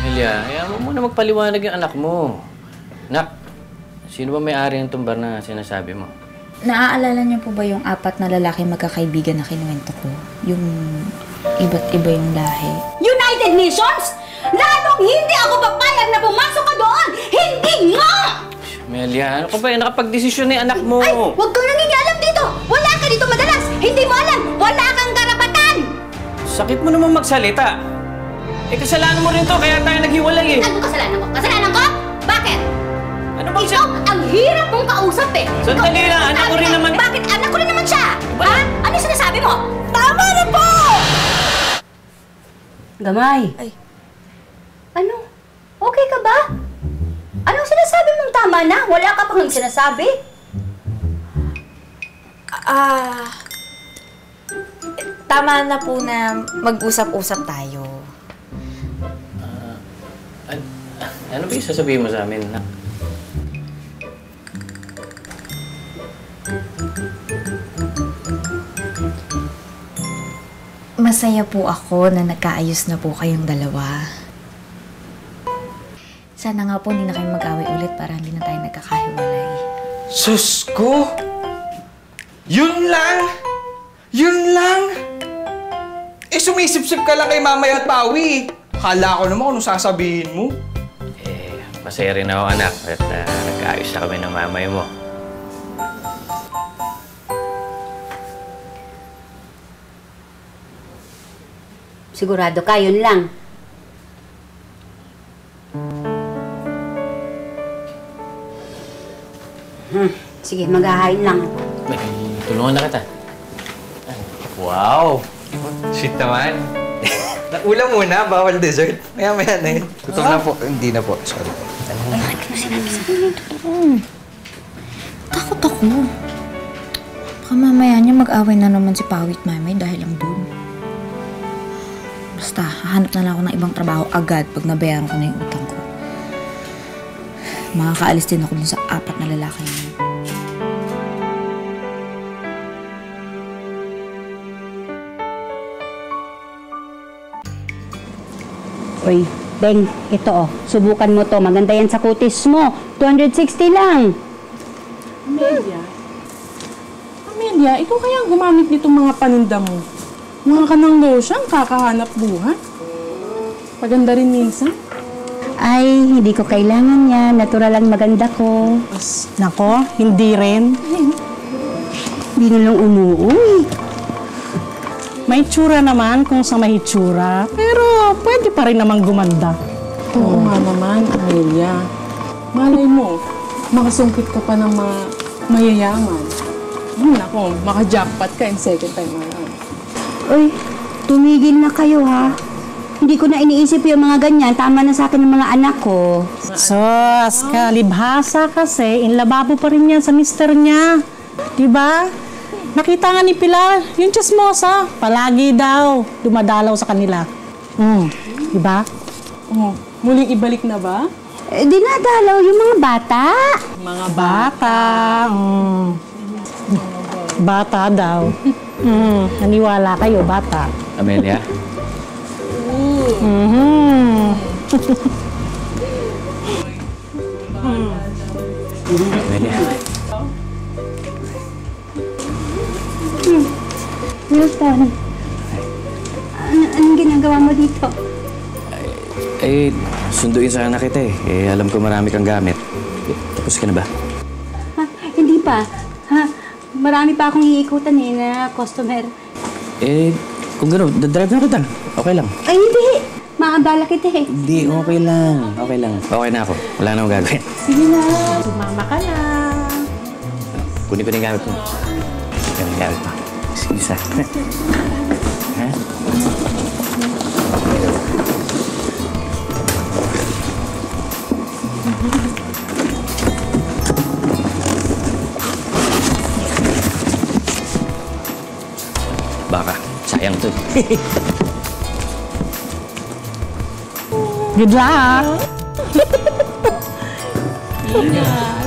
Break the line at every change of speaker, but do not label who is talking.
Amelia, ayaw mo muna magpaliwanag yung anak mo. Nak, sino ba may-ari ng tumbar na sinasabi mo?
Naaalala niyo po ba yung 4 na lalaki magkakaibigan na kinuwento ko? Yung iba't iba yung lahi.
United Nations? Lalong hindi ako papayag na pumasok ka doon! Hindi nga!
Amelia, ano ka ba? Nakapag-desisyon na yung anak mo.
Ay, huwag kang nangingialam dito! Wala ka dito madalas! Hindi mo alam! Wala kang karapatan!
Sakit mo naman magsalita. Eh, kasalanan mo rin to, kaya tayo naghiwalay eh.
Ano kasalanan ko? Kasalanan ko? Bakit?
Ano bang
Ikaw, ang hirap mong kausap eh!
Sandali lang, anak ko rin naman.
Bakit? Anak ko rin naman siya! Ha? Ano yung sinasabi mo? Tama na po! Gamay.
Ay.
Ano? Okay ka ba? Anong sinasabi mong tama na? Wala ka pang sinasabi?
Tama na po na mag-usap-usap tayo.
Ano ba yung sasabihin mo sa amin, Nak?
Masaya po ako na nagkaayos na po kayong dalawa. Sana nga po hindi na kayo mag-away ulit para hindi na tayo nagkakahiwalay.
Sus ko! Yun lang! Yun lang! Eh, sumisip-sip ka lang kay Mamay at Pawi. Akala ko naman kung anong sasabihin mo.
Eh, masaya rin ako, anak. At nagkaayos na kami ng mamay mo.
Sigurado ka, yun lang. Sige, maghahain lang.
May, tulungan na kita.
Wow! Sweet naman. Ulam muna, bawal dessert. Maya-maya na yun. Gutom na po. Hindi na po. Sorry.
Takot ako. Baka mamaya niya mag-away na naman si Pawit Mamay dahil lang dun. Basta, hahanap na lang ako ng ibang trabaho agad pag nabayaran ko na yung utang ko. Makakaalis din ako dun sa 4 na lalaki niya.
Uy, Beng, ito oh. Subukan mo to. Maganda yan sa kutis mo. 260 lang.
Amelia, ikaw kaya gumamit nitong mga paninda mo? Mga ka ng lotion, kakahanap buhay. Paganda rin minsan.
Ay, hindi ko kailangan yan. Natural lang maganda ko.
Nako, hindi rin.
Hindi na lang umuwi.
May tsura naman kung sa may tsura. Pero pwede pa rin namang gumanda. Oo nga naman, Amelia. Malay mo, makasungkit ka pa ng mayayaman. Nako, maka-jackpot ka in second time around.
Uy, tumigil na kayo ha. Hindi ko na iniisip yung mga ganyan. Tama na sa akin ng mga anak ko.
Sos, kalibhasa kasi. Inlababo pa rin yan sa mister niya. Diba? Nakita nga ni Pilar, yung chismosa, palagi daw dumadalaw sa kanila. Diba? Muling ibalik na ba?
Dinadalaw yung mga bata.
Mga bata. Bata daw. Naniwala kayo, bata.
Amelia? Amelia?
Milton, anong ginagawa mo dito?
Eh, sunduin sana kita eh. Eh, alam ko marami kang gamit. Eh, tapos ka na ba?
Ha? Hindi pa. Ha? Marami pa akong iikutan eh na customer.
Eh, kung gano'n, dadrive na kita. Okay lang.
Ay, hindi. Maabala kita eh.
Hindi, okay lang. Okay lang. Okay na ako. Wala na akong gagawin.
Sige na.
Sumama ka na.
Kunin ko na yung gamit mo. Kunin ko na yung gamit mo. Excuse ha. Ha? Baka, sayang to.
Good luck!
Yeah.